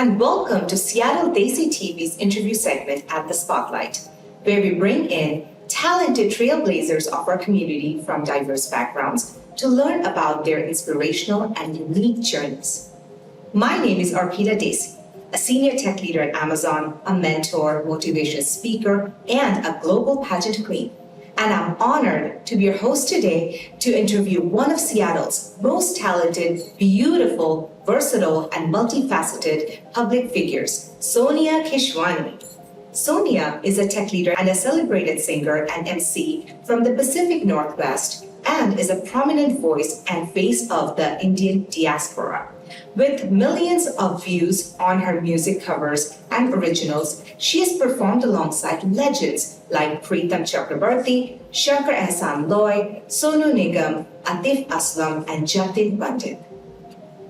and welcome to Seattle Dacy TV's interview segment at The Spotlight, where we bring in talented trailblazers of our community from diverse backgrounds to learn about their inspirational and unique journeys. My name is Arpita Dacy, a senior tech leader at Amazon, a mentor, motivational speaker, and a global pageant queen. And I'm honored to be your host today to interview one of Seattle's most talented, beautiful, versatile, and multifaceted public figures, Sonia Keshwani. Sonia is a tech leader and a celebrated singer and MC from the Pacific Northwest and is a prominent voice and face of the Indian diaspora. With millions of views on her music covers and originals, she has performed alongside legends like Pritam Chakraborty, Shankar-Ehsaan-Loy, Sonu Nigam, Atif Aslam, and Jatin Pandit.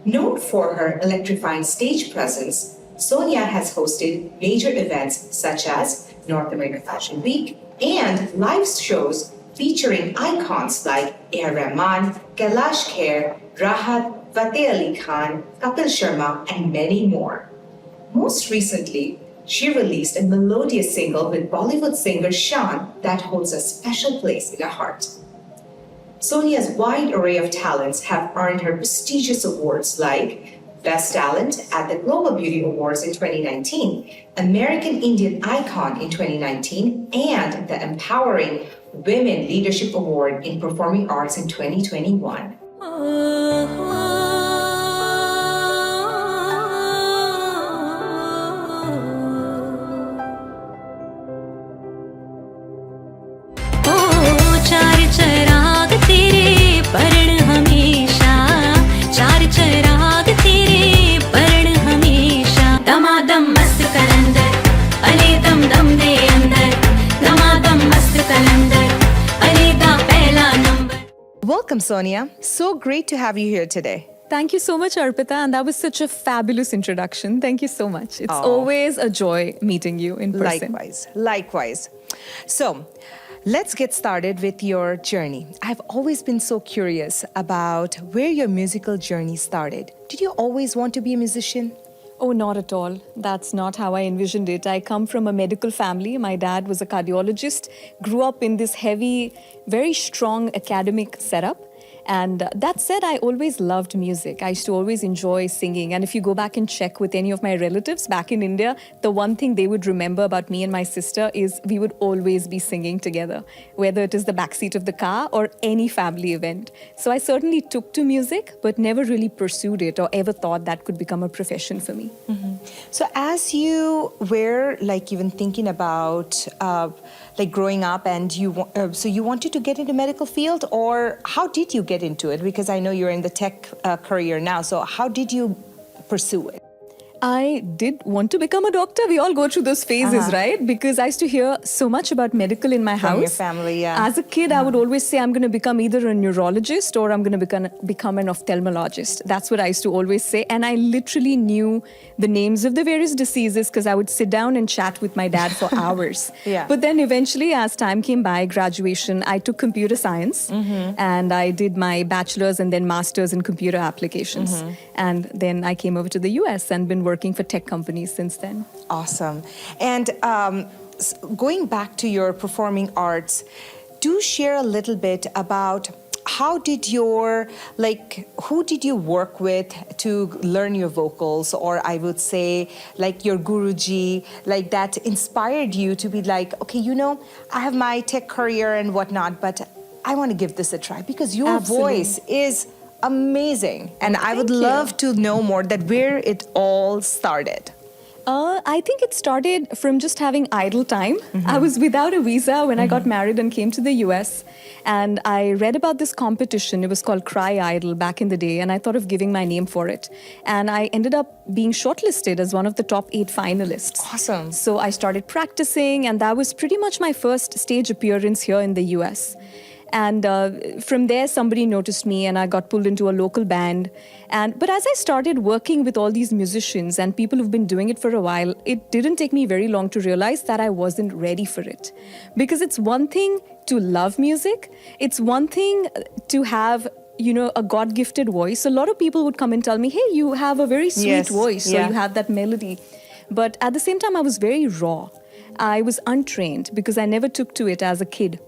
Known for her electrifying stage presence, Sonia has hosted major events such as North American Fashion Week and live shows featuring icons like Rahman, Kailash Kher, Rahat Fateh Ali Khan, Kapil Sharma, and many more. Most recently, she released a melodious single with Bollywood singer Shan that holds a special place in her heart. Sonia's wide array of talents have earned her prestigious awards like Best Talent at the Global Beauty Awards in 2019, American Indian Icon in 2019, and the Empowering Women Leadership Award in Performing Arts in 2021. Welcome, Sonia. So great to have you here today. Thank you so much, Arpita, and that was such a fabulous introduction. Thank you so much. It's always a joy meeting you in person. Likewise. So, let's get started with your journey. I've always been so curious about where your musical journey started. Did you always want to be a musician? Oh, not at all. That's not how I envisioned it. I come from a medical family. My dad was a cardiologist, grew up in this heavy, very strong academic setup. And that said, I always loved music. I used to always enjoy singing. And if you go back and check with any of my relatives back in India, the one thing they would remember about me and my sister is we would always be singing together, whether it is the backseat of the car or any family event. So I certainly took to music, but never really pursued it or ever thought that could become a profession for me. Mm-hmm. So as you were even thinking about growing up and so you wanted to get into medical field, or how did you get into it? Because I know you're in the tech career now. So how did you pursue it? I did want to become a doctor. We all go through those phases, right? Because I used to hear so much about medical in my house. From your family, yeah. As a kid, I would always say I'm going to become either a neurologist or I'm going to become an ophthalmologist. That's what I used to always say. And I literally knew the names of the various diseases because I would sit down and chat with my dad for hours. Yeah. But then eventually, as time came by, graduation, I took computer science and I did my bachelor's and then master's in computer applications. And then I came over to the US and been working for tech companies since then. Awesome. And going back to your performing arts, do share a little bit about how did who did you work with to learn your vocals, or I would say your Guruji, that inspired you to be okay, I have my tech career and whatnot, but I want to give this a try because your voice is amazing. And I would love to know more where it all started. I think it started from just having idle time. I was without a visa when I got married and came to the US. And I read about this competition. It was called Cry Idol back in the day. And I thought of giving my name for it. And I ended up being shortlisted as one of the top 8 finalists. Awesome. So I started practicing. And that was pretty much my first stage appearance here in the US. And from there, somebody noticed me and I got pulled into a local band. But as I started working with all these musicians and people who've been doing it for a while, it didn't take me very long to realize that I wasn't ready for it. Because it's one thing to love music. It's one thing to have a God-gifted voice. A lot of people would come and tell me, hey, you have a very sweet Yes, voice, yeah. or you have that melody. But at the same time, I was very raw. I was untrained because I never took to it as a kid.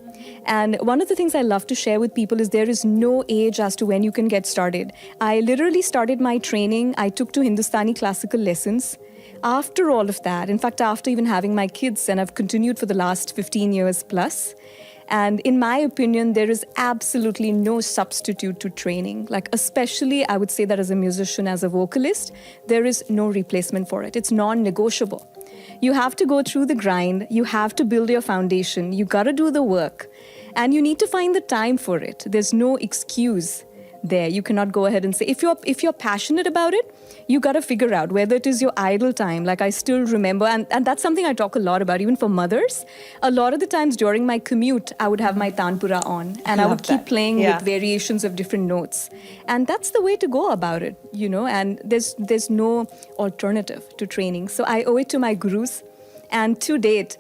And one of the things I love to share with people is there is no age as to when you can get started. I literally started my training. I took to Hindustani classical lessons. After all of that, in fact, after even having my kids, and I've continued for the last 15 years plus. And in my opinion, there is absolutely no substitute to training. Like, especially, I would say that as a musician, as a vocalist, there is no replacement for it. It's non-negotiable. You have to go through the grind. You have to build your foundation. You got to do the work. And you need to find the time for it. There's no excuse there. You cannot go ahead and say, if you're passionate about it, you got to figure out whether it is your idle time. Like, I still remember, and that's something I talk a lot about, even for mothers. A lot of the times during my commute, I would have my tanpura on, and I would keep playing with variations of different notes. And that's the way to go about it, and there's no alternative to training. So I owe it to my gurus. And to date,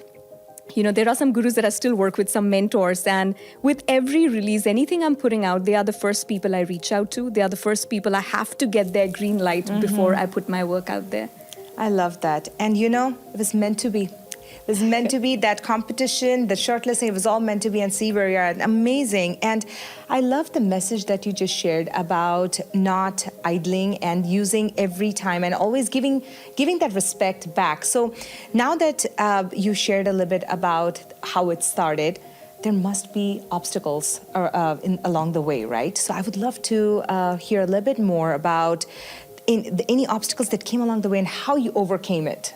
there are some gurus that I still work with, some mentors, and with every release, anything I'm putting out, they are the first people I reach out to. They are the first people I have to get their green light before I put my work out there. I love that. And it was meant to be. It was meant to be. That competition, the shortlisting, it was all meant to be, and see where you are. Amazing. And I love the message that you just shared about not idling and using every time and always giving that respect back. So now that you shared a little bit about how it started, there must be obstacles along the way, right? So I would love to hear a little bit more about any obstacles that came along the way and how you overcame it.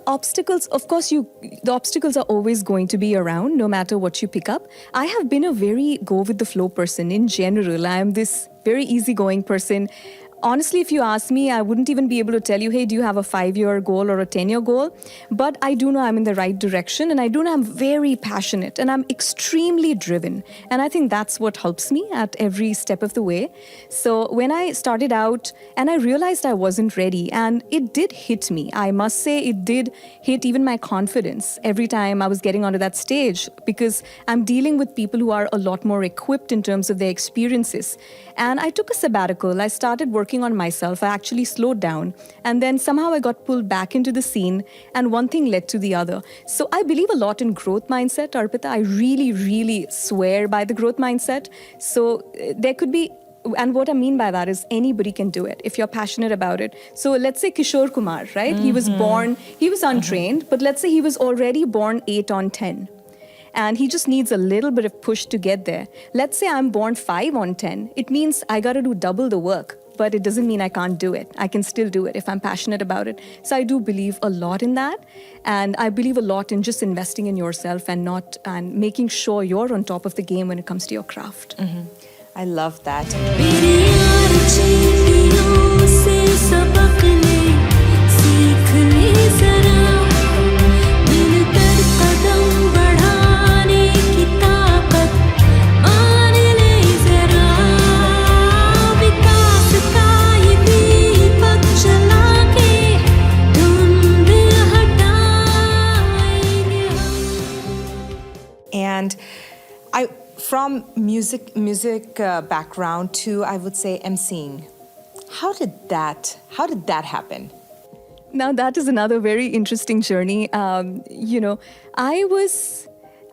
Obstacles, of course, the obstacles are always going to be around, no matter what you pick up. I have been a very go-with-the-flow person in general. I am this very easygoing person. Honestly, if you ask me, I wouldn't even be able to tell you, hey, do you have a 5-year goal or a 10-year goal? But I do know I'm in the right direction, and I do know I'm very passionate, and I'm extremely driven. And I think that's what helps me at every step of the way. So when I started out, and I realized I wasn't ready, and it did hit me. I must say it did hit even my confidence every time I was getting onto that stage, because I'm dealing with people who are a lot more equipped in terms of their experiences. And I took a sabbatical. I started working on myself. I actually slowed down. And then somehow I got pulled back into the scene, and one thing led to the other. So I believe a lot in growth mindset, Arpita. I really, really swear by the growth mindset. So there could be, and what I mean by that is anybody can do it if you're passionate about it. So let's say Kishore Kumar, right? He was born, he was untrained, but let's say he was already born 8 on 10. And he just needs a little bit of push to get there. Let's say I'm born 5 on 10. It means I got to do double the work, but it doesn't mean I can't do it. I can still do it if I'm passionate about it. So I do believe a lot in that. And I believe a lot in just investing in yourself and making sure you're on top of the game when it comes to your craft. I love that. And from music background to, I would say, emceeing. How did that happen? Now, that is another very interesting journey.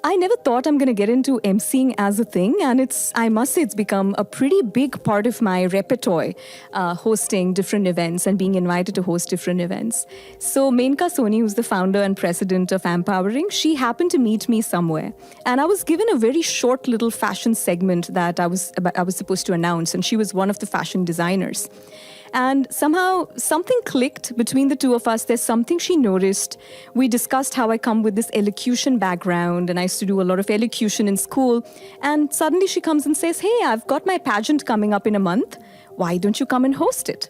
I never thought I'm going to get into emceeing as a thing, and I must say it's become a pretty big part of my repertoire, hosting different events and being invited to host different events. So Menka Soni, who's the founder and president of 𝗵𝗵Perris, she happened to meet me somewhere, and I was given a very short little fashion segment that I was supposed to announce, and she was one of the fashion designers. And somehow something clicked between the two of us. There's something she noticed. We discussed how I come with this elocution background, and I used to do a lot of elocution in school. And suddenly she comes and says, hey, I've got my pageant coming up in a month. Why don't you come and host it?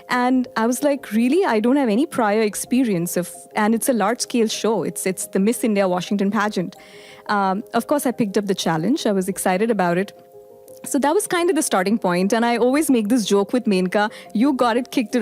And I was like, really? I don't have any prior experience and it's a large-scale show. It's the Miss India Washington pageant. Of course, I picked up the challenge. I was excited about it. So that was kind of the starting point. And I always make this joke with Menka, you got it kicked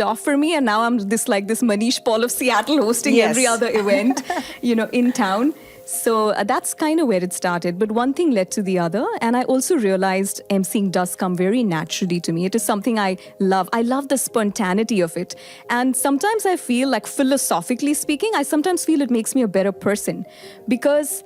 off for me. And now I'm this Manish Paul of Seattle hosting every other event, in town. So that's kind of where it started. But one thing led to the other. And I also realized emceeing does come very naturally to me. It is something I love. I love the spontaneity of it. And sometimes I feel like, philosophically speaking, I sometimes feel it makes me a better person, because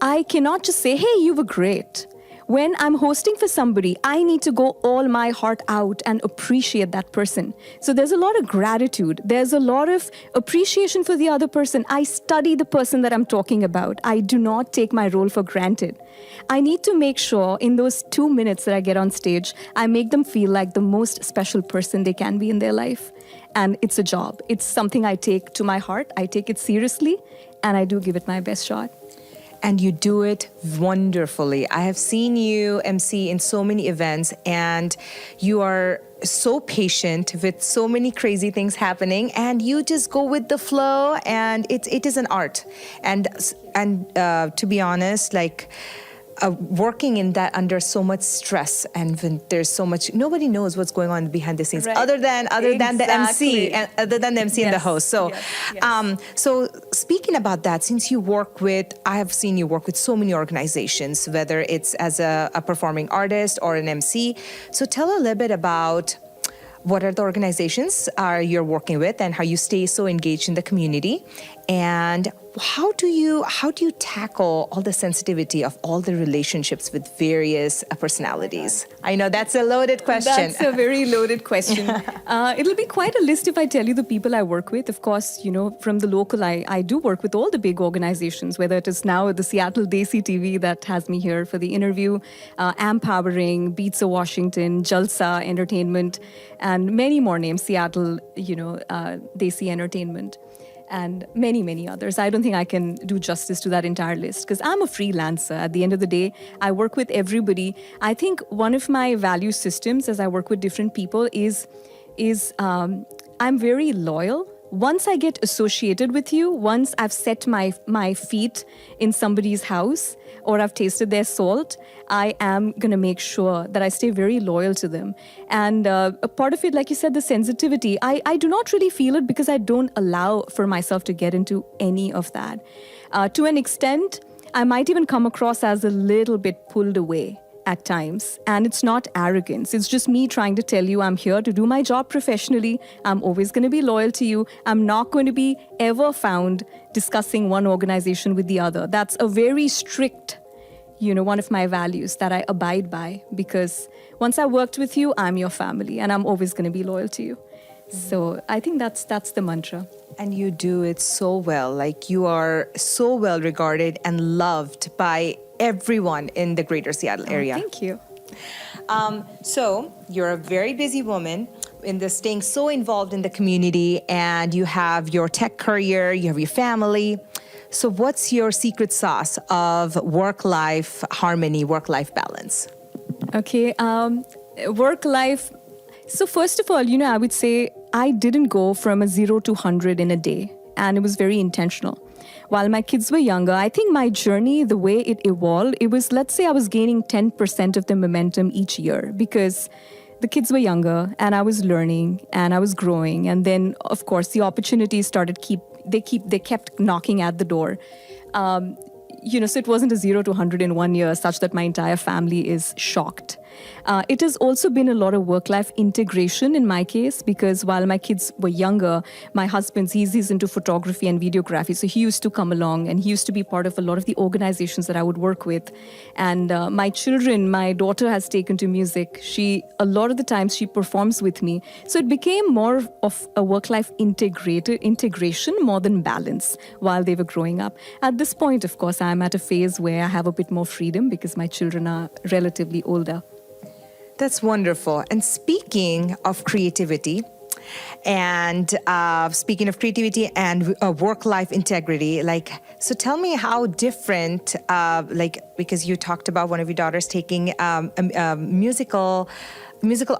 I cannot just say, hey, you were great. When I'm hosting for somebody, I need to go all my heart out and appreciate that person. So there's a lot of gratitude. There's a lot of appreciation for the other person. I study the person that I'm talking about. I do not take my role for granted. I need to make sure in those 2 minutes that I get on stage, I make them feel like the most special person they can be in their life. And it's a job. It's something I take to my heart. I take it seriously, and I do give it my best shot. And you do it wonderfully. I have seen you MC in so many events, and you are so patient with so many crazy things happening, and you just go with the flow, and it is an art. And to be honest, like, working in that under so much stress, and when there's so much, nobody knows what's going on behind the scenes, Right. other than the MC, and other than the MC and the Yes. host. So, Yes. so speaking about that, since you work with, I have seen you work with so many organizations, whether it's as a performing artist or an MC. So tell a little bit about what are the organizations you're working with, and how you stay so engaged in the community, and how do you tackle all the sensitivity of all the relationships with various personalities? I know that's a loaded question. That's a very loaded question. It'll be quite a list if I tell you the people I work with. Of course, from the local, I do work with all the big organizations, whether it is now the Seattle Dacy TV that has me here for the interview, Empowering, Beats of Washington, Jalsa Entertainment, and many more names, Seattle, Dacy Entertainment, and many, many others. I don't think I can do justice to that entire list, because I'm a freelancer. At the end of the day, I work with everybody. I think one of my value systems as I work with different people is I'm very loyal. Once I get associated with you, once I've set my feet in somebody's house, or I've tasted their salt, I am going to make sure that I stay very loyal to them. And a part of it, like you said, the sensitivity, I do not really feel it, because I don't allow for myself to get into any of that. To an extent, I might even come across as a little bit pulled away at times. And it's not arrogance. It's just me trying to tell you I'm here to do my job professionally. I'm always going to be loyal to you. I'm not going to be ever found discussing one organization with the other. That's a very strict, one of my values that I abide by, because once I worked with you, I'm your family, and I'm always going to be loyal to you. So I think that's the mantra. And you do it so well. Like, you are so well regarded and loved by everyone in the greater Seattle area. Thank you. So you're a very busy woman in this, staying so involved in the community, and you have your tech career, you have your family. So what's your secret sauce of work-life harmony, work-life balance? Okay, work-life. So first of all, I would say I didn't go from a 0 to 100 in a day, and it was very intentional. While my kids were younger, I think my journey, the way it evolved, it was, let's say I was gaining 10% of the momentum each year, because the kids were younger and I was learning and I was growing. And then, of course, the opportunities they kept knocking at the door. So it wasn't a 0 to 100 in 1 year, such that my entire family is shocked. It has also been a lot of work-life integration in my case, because while my kids were younger, my husband, he's into photography and videography. So he used to come along, and he used to be part of a lot of the organizations that I would work with. And my daughter has taken to music. A lot of the times she performs with me. So it became more of a work-life integration more than balance while they were growing up. At this point, of course, I'm at a phase where I have a bit more freedom, because my children are relatively older. That's wonderful. And speaking of creativity, and work-life integrity, so tell me how different, because you talked about one of your daughters taking musical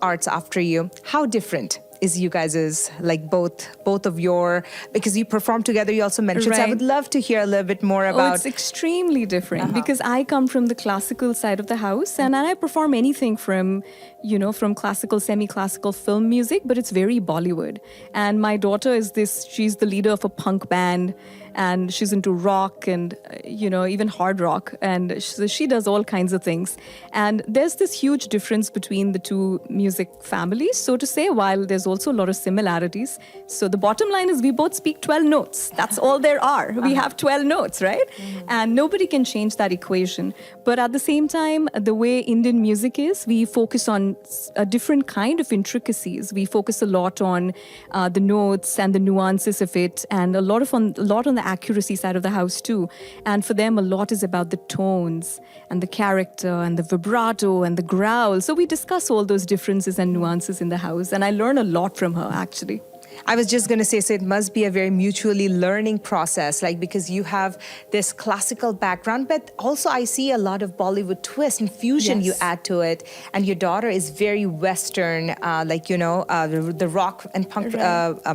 arts after you. How different is you guys' like both of your, because you perform together, you also mentioned. So I Right. would love to hear a little bit more Oh, about. it's extremely different because I come from the classical side of the house and I perform anything from, from classical, semi-classical film music, but it's very Bollywood. And my daughter she's the leader of a punk band and she's into rock and, even hard rock. And she does all kinds of things. And there's this huge difference between the two music families, so to say, while there's also a lot of similarities. So the bottom line is we both speak 12 notes. That's all there are. We have 12 notes, right? And nobody can change that equation. But at the same time, the way Indian music is, we focus on a different kind of intricacies. We focus a lot on the notes and the nuances of it, and a lot on the accuracy side of the house too. And for them, a lot is about the tones and the character and the vibrato and the growl. So we discuss all those differences and nuances in the house, and I learn a lot from her, actually. I was just going to say, so it must be a very mutually learning process, like because you have this classical background, but also I see a lot of Bollywood twist and fusion you Yes. add to it. And your daughter is very Western, the rock and punk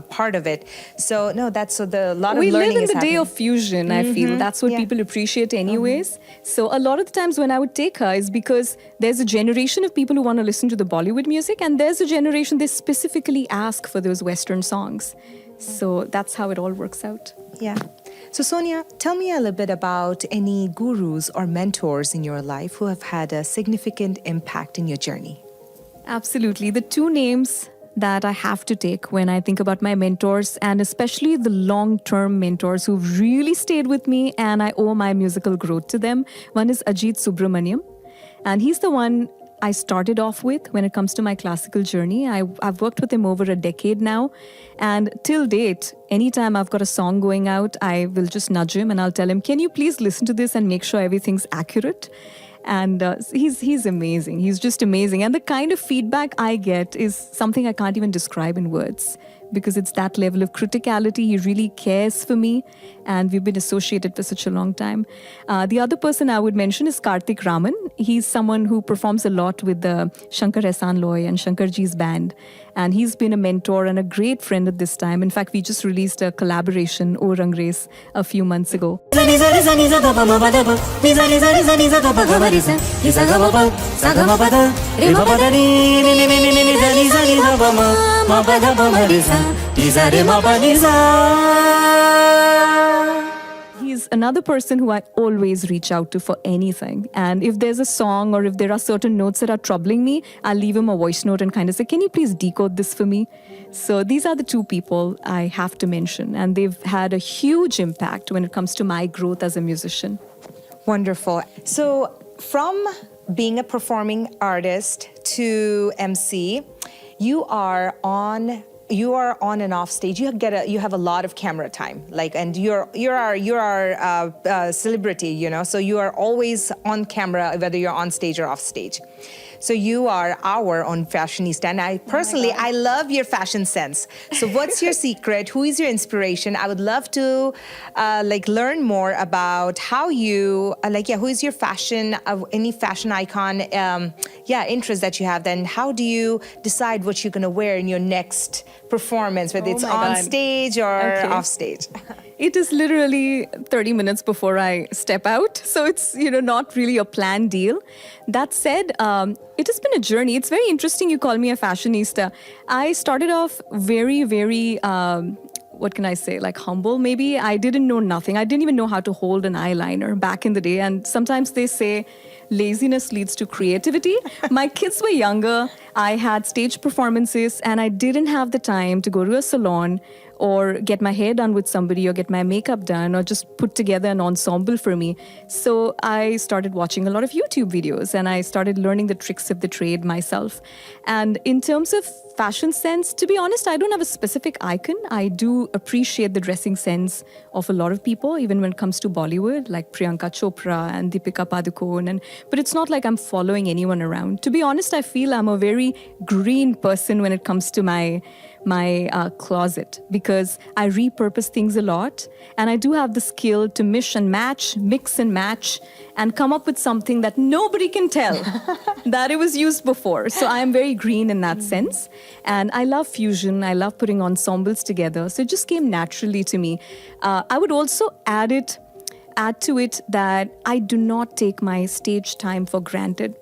part of it. So no, that's so the lot We of live learning in is the day happening. of fusion, I feel. That's what Yeah. people appreciate anyways. So a lot of the times when I would take her is because there's a generation of people who want to listen to the Bollywood music, and there's a generation they specifically ask for those Western songs. So that's how it all works out. Yeah. So Sonia, tell me a little bit about any gurus or mentors in your life who have had a significant impact in your journey. Absolutely. The two names that I have to take when I think about my mentors, and especially the long-term mentors who've really stayed with me and I owe my musical growth to them. One is Ajit Subramaniam, and he's the one I started off with when it comes to my classical journey. I've worked with him over a decade now, and till date, anytime I've got a song going out, I will just nudge him and I'll tell him, can you please listen to this and make sure everything's accurate? And he's amazing. He's just amazing. And the kind of feedback I get is something I can't even describe in words, because it's that level of criticality. He really cares for me, and we've been associated for such a long time. The other person I would mention is Karthik Rahman. He's someone who performs a lot with the Shankar-Ehsaan-Loy and Shankarji's band, and he's been a mentor and a great friend at this time. In fact, we just released a collaboration, O Rang Race, a few months ago. He's another person who I always reach out to for anything. And if there's a song or if there are certain notes that are troubling me, I'll leave him a voice note and kind of say, can you please decode this for me? So these are the two people I have to mention. And they've had a huge impact when it comes to my growth as a musician. Wonderful. So from being a performing artist to MC, you are on and off stage. You have a lot of camera time, and you're our celebrity, so you are always on camera, whether you're on stage or off stage. So you are our own fashionista, and I love your fashion sense. So what's your secret? Who is your inspiration? I would love to learn more about how you who is your fashion, any fashion icon, interest that you have. Then how do you decide what you're going to wear in your next performance, whether it's on stage or off stage? It is literally 30 minutes before I step out. So it's, not really a planned deal. That said, it has been a journey. It's very interesting you call me a fashionista. I started off very, very, what can I say, humble maybe. I didn't know nothing. I didn't even know how to hold an eyeliner back in the day. And sometimes they say laziness leads to creativity. My kids were younger. I had stage performances and I didn't have the time to go to a salon or get my hair done with somebody or get my makeup done or just put together an ensemble for me. So I started watching a lot of YouTube videos and I started learning the tricks of the trade myself. And in terms of fashion sense, to be honest, I don't have a specific icon. I do appreciate the dressing sense of a lot of people, even when it comes to Bollywood, like Priyanka Chopra and Deepika Padukone. But it's not like I'm following anyone around. To be honest, I feel I'm a very green person when it comes to my closet, because because I repurpose things a lot. And I do have the skill to mix and match, and come up with something that nobody can tell that it was used before. So I am very green in that sense. And I love fusion. I love putting ensembles together. So it just came naturally to me. I would also add to it that I do not take my stage time for granted.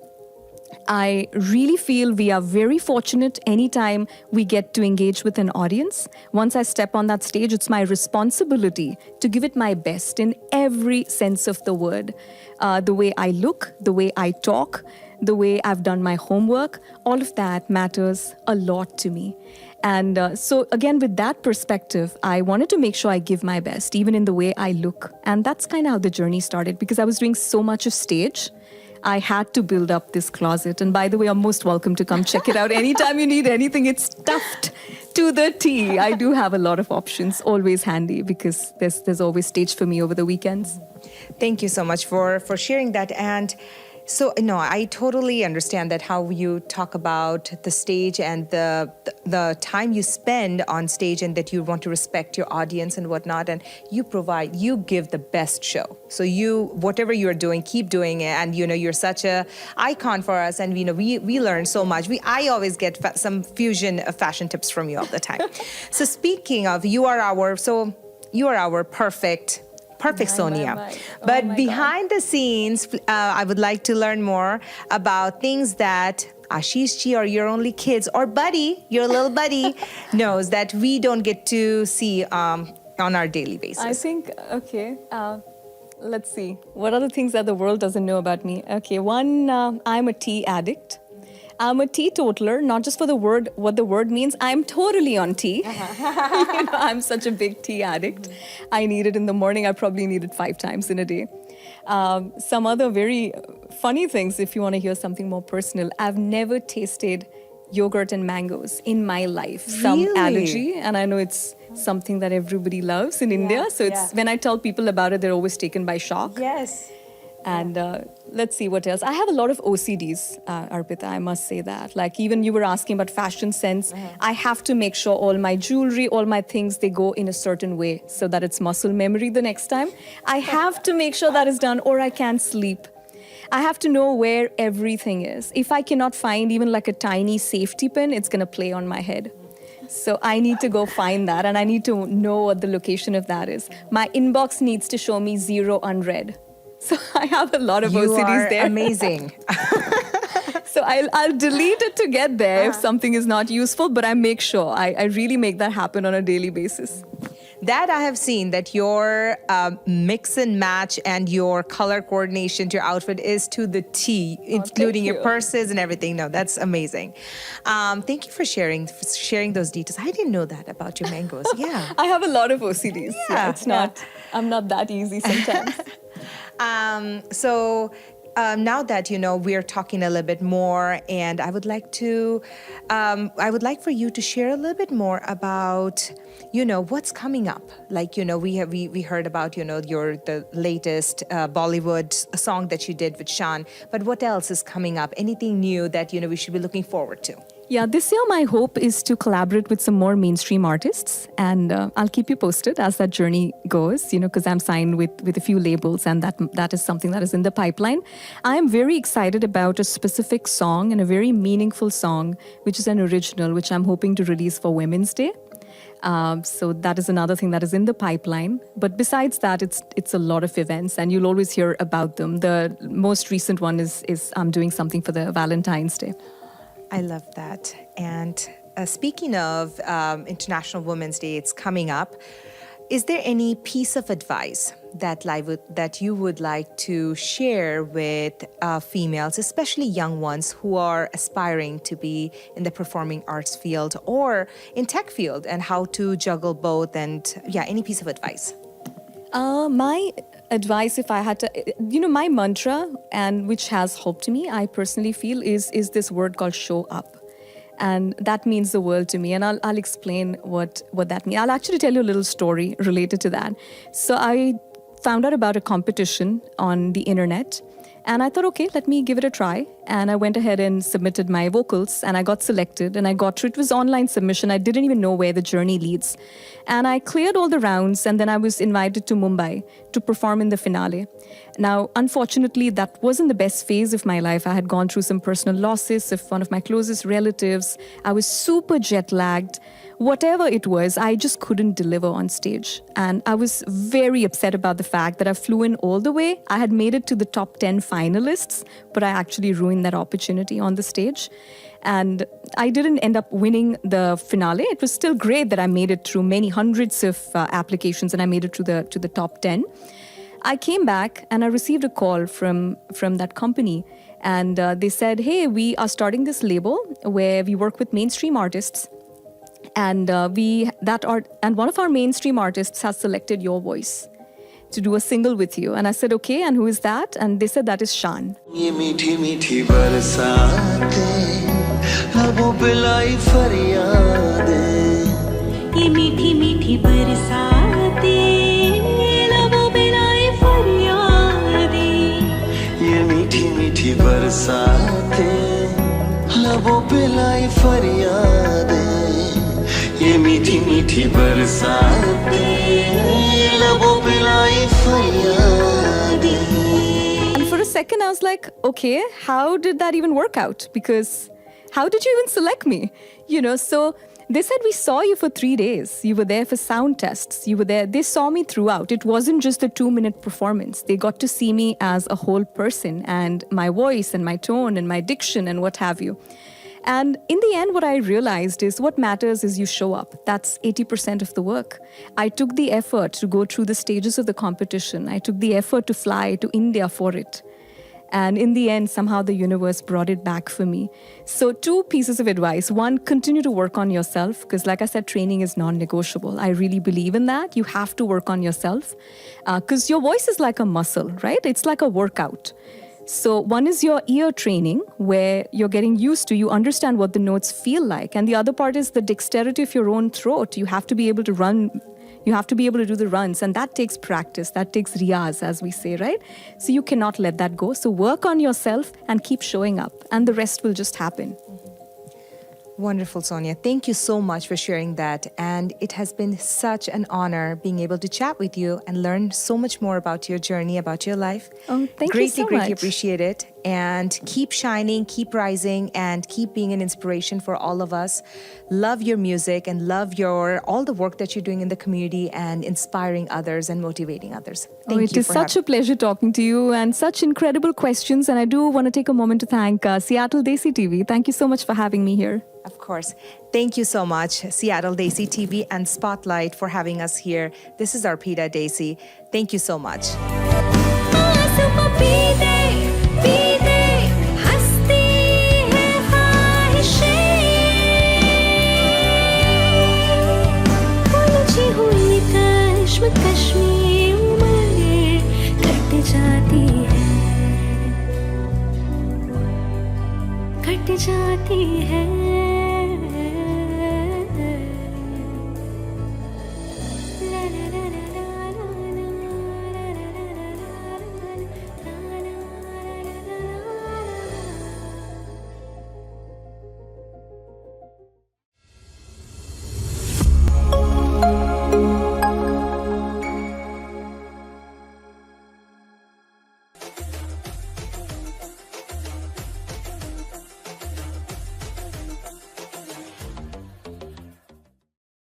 I really feel we are very fortunate anytime we get to engage with an audience. Once I step on that stage, it's my responsibility to give it my best in every sense of the word. The way I look, the way I talk, the way I've done my homework, all of that matters a lot to me. And so again, with that perspective, I wanted to make sure I give my best, even in the way I look. And that's kind of how the journey started, because I was doing so much of stage. I had to build up this closet. And by the way, you're most welcome to come check it out. Anytime you need anything, it's stuffed to the T. I do have a lot of options, always handy, because there's always stage for me over the weekends. Thank you so much for sharing that. And so, no, I totally understand that how you talk about the stage and the time you spend on stage, and that you want to respect your audience and whatnot, and you give the best show. So whatever you're doing, keep doing it. And, you're such a icon for us, and, we learn so much. I always get some fusion fashion tips from you all the time. So speaking of, you are our perfect Sonia. But behind the scenes, I would like to learn more about things that Ashish ji or your only kids or your little buddy knows that we don't get to see on our daily basis. I think, okay, let's see. What are the things that the world doesn't know about me? Okay, one, I'm a tea addict. I'm a teetotaler, not just for what the word means. I'm totally on tea. I'm such a big tea addict. I need it in the morning. I probably need it 5 times in a day. Some other very funny things, if you want to hear something more personal. I've never tasted yogurt and mangoes in my life. Some allergy, and I know it's something that everybody loves in India. So when I tell people about it, they're always taken by shock. Yes. And let's see what else. I have a lot of OCDs, Arpita, I must say that. Like, even you were asking about fashion sense. I have to make sure all my jewelry, all my things, they go in a certain way so that it's muscle memory the next time. I have to make sure that is done, or I can't sleep. I have to know where everything is. If I cannot find even like a tiny safety pin, it's going to play on my head. So I need to go find that, and I need to know what the location of that is. My inbox needs to show me 0 unread. So I have a lot of OCDs there. You are amazing. So I'll delete it to get there if something is not useful, but I make sure. I really make that happen on a daily basis. That I have seen, that your mix and match and your color coordination to your outfit is to the T, including your purses and everything. No, that's amazing. Thank you for sharing those details. I didn't know that about your mangoes. Yeah. I have a lot of OCDs. I'm not that easy sometimes. So now that we're talking a little bit more, and I would like for you to share a little bit more about what's coming up. Like we heard about the latest Bollywood song that you did with Shan, but what else is coming up? Anything new that we should be looking forward to? Yeah, this year my hope is to collaborate with some more mainstream artists, and I'll keep you posted as that journey goes, because I'm signed with a few labels, and that is something that is in the pipeline. I am very excited about a specific song, and a very meaningful song, which is an original, which I'm hoping to release for Women's Day. So that is another thing that is in the pipeline. But besides that, it's a lot of events, and you'll always hear about them. The most recent one is I'm doing something for the Valentine's Day. I love that. And speaking of International Women's Day, it's coming up. Is there any piece of advice that you would like to share with females, especially young ones who are aspiring to be in the performing arts field or in tech field, and how to juggle both? And any piece of advice? My advice, if I had to, my mantra, and which has helped me, I personally feel, is this word called show up. And that means the world to me. And I'll explain what that means. I'll actually tell you a little story related to that. So I found out about a competition on the internet, And I thought, okay, let me give it a try. And I went ahead and submitted my vocals and I got selected and I got through. It was online submission. I didn't even know where the journey leads. And I cleared all the rounds and then I was invited to Mumbai to perform in the finale. Now, unfortunately, that wasn't the best phase of my life. I had gone through some personal losses of one of my closest relatives. I was super jet lagged. Whatever it was, I just couldn't deliver on stage. And I was very upset about the fact that I flew in all the way. I had made it to the top 10 finalists, but I actually ruined that opportunity on the stage. And I didn't end up winning the finale. It was still great that I made it through many hundreds of applications and I made it to the top 10. I came back and I received a call from that company. And they said, hey, we are starting this label where we work with mainstream artists. And one of our mainstream artists has selected your voice to do a single with you. And I said, okay, and who is that? And they said, that is Shan. ये मीठी मीठी बरसातें लबों पे लाई फरियादें ये मीठी मीठी बरसातें लबों पे लाई फरियादें ये मीठी मीठी बरसातें लबों पे लाई फरियादें ये मीठी मीठी बरसातें लबों पे लाई फरियादें. And for a second, I was like, okay, how did that even work out? Because how did you even select me? So they said, we saw you for 3 days. You were there for sound tests. You were there. They saw me throughout. It wasn't just a 2-minute performance. They got to see me as a whole person and my voice and my tone and my diction and what have you. And in the end, what I realized is what matters is you show up. That's 80% of the work. I took the effort to go through the stages of the competition. I took the effort to fly to India for it. And in the end, somehow the universe brought it back for me. So 2 pieces of advice. 1, continue to work on yourself, because like I said, training is non-negotiable. I really believe in that. You have to work on yourself, because your voice is like a muscle, right? It's like a workout. So 1 is your ear training, where you're getting used to, you understand what the notes feel like. And the other part is the dexterity of your own throat. You have to be able to run. You have to be able to do the runs, and that takes practice. That takes riyaz, as we say, right? So you cannot let that go. So work on yourself and keep showing up, and the rest will just happen. Wonderful, Sonia. Thank you so much for sharing that. And it has been such an honor being able to chat with you and learn so much more about your journey, about your life. Oh, thank you so much. Greatly appreciate it. And keep shining, keep rising, and keep being an inspiration for all of us. Love your music and love all the work that you're doing in the community and inspiring others and motivating others. Thank you. It is such a pleasure talking to you and such incredible questions. And I do want to take a moment to thank Seattle Desi TV. Thank you so much for having me here. Of course. Thank you so much, Seattle Desi TV and Spotlight, for having us here. This is Arpita, Dacy. Thank you so much. जाती है